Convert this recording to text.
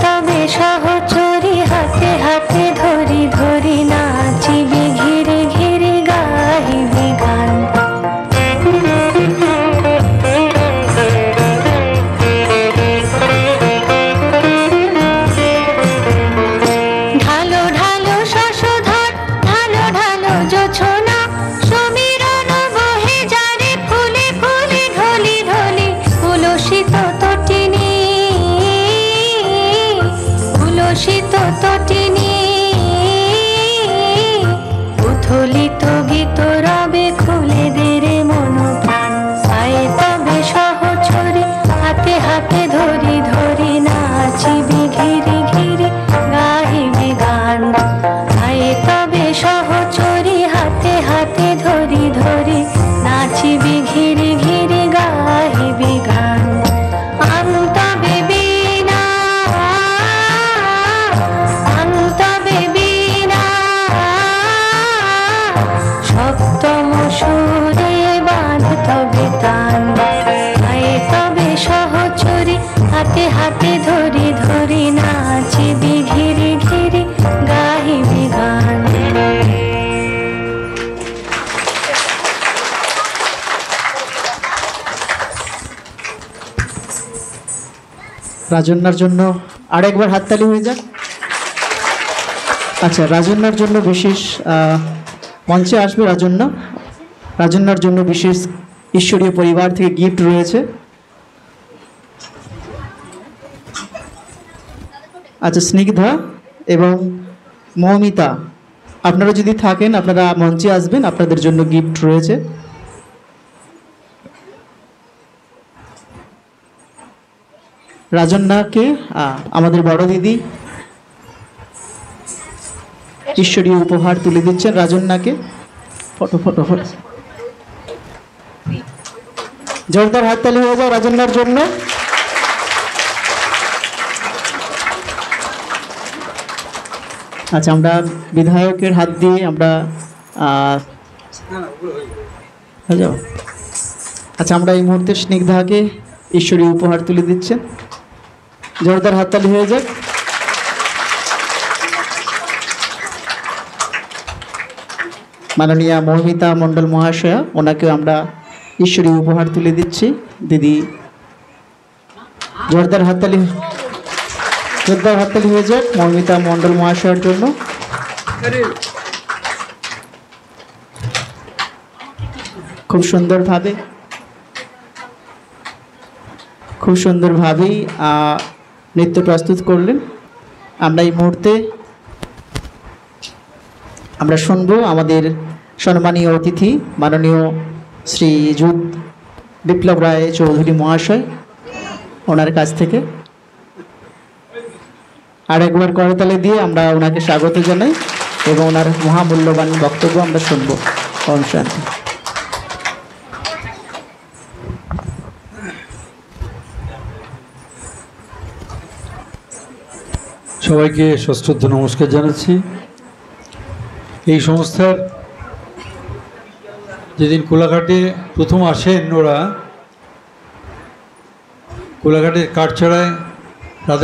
তবে সহচরী হাতে হাতে ধরি ধরি নাচিবি ঘিরে ঘিরে গাহিবি গান। ঢালো ঢালো শশধর ঢালো ঢালো জোছনা সমীরণ বহে যারে ফুলে ফুলে ঢলি ঢলি উলসিত তটিনী উলসিত তটিনী উথলিত গীত রবে খুলে দেরে মন প্রাণ। আয়ে তবে সহচরী হাতে হাতে ধরি ধরি নাচিবি ঘিরে ঘিরে গাহিবি গান। আয়ে তবে সহচরী হাতে হাতে ধরি ধরি নাচিবি ঘিরে ঘিরে গাহিবি গান। তবে বিনা তবে বিনা সপ্তম সুরে বাঁধ তবে তান। আয়ে তবে সহচরী হাতে হাতে ধরি ধরি নাচিবি ঘিরে ঘিরে গাহিবি গান। রাজন্যার জন্য আরেকবার হাততালি হয়ে যাক। আচ্ছা, রাজন্যার জন্য বিশেষ মঞ্চে আসবে রাজন্যা। রাজন্যার জন্য বিশেষ ঈশ্বরীয় পরিবার থেকে গিফট রয়েছে। আচ্ছা, স্নিগ্ধা এবং মৌমিতা আপনারা যদি থাকেন আপনারা মঞ্চে আসবেন, আপনাদের জন্য গিফট রয়েছে। রাজন্যাকে আমাদের বড় দিদি ঈশ্বরীয় উপহার তুলে দিচ্ছেন রাজন্যাকে। ফটো ফটো ফটো জোরদার হাততালি হয়ে যাও রাজন্যার জন্য। আচ্ছা, আমরা বিধায়কের হাত দিয়ে আমরা আচ্ছা আমরা এই মুহূর্তে স্নিগ্ধাকে ঈশ্বরীয় উপহার তুলে দিচ্ছেন। জোরদার হাততালি হয়ে যাক। মাননীয়া মৌমিতা মণ্ডল মহাশয়া, ওনাকেও আমরা ঈশ্বরীয় উপহার তুলে দিচ্ছি। দিদি জোরদার হাততালি হয়ে যাক মৌমিতা মণ্ডল মহাশয়ের জন্য। খুব সুন্দরভাবেই নৃত্য প্রস্তুত করলেন। আমরা এই মুহূর্তে আমরা শুনবো আমাদের সম্মানীয় অতিথি মাননীয় শ্রী যুগ বিপ্লব রায় চৌধুরী মহাশয়, ওনার কাছ থেকে আর একবার করতালি দিয়ে আমরা ওনাকে স্বাগত জানাই এবং ওনার মহামূল্যবান বক্তব্য আমরা শুনবো। ওম শান্তি। সবাইকে সশ্রদ্ধ নমস্কার জানাচ্ছি। এই সংস্থার যেদিন কোলাঘাটে প্রথম আসেন ওরা, কোলাঘাটের কাঠছড়ায়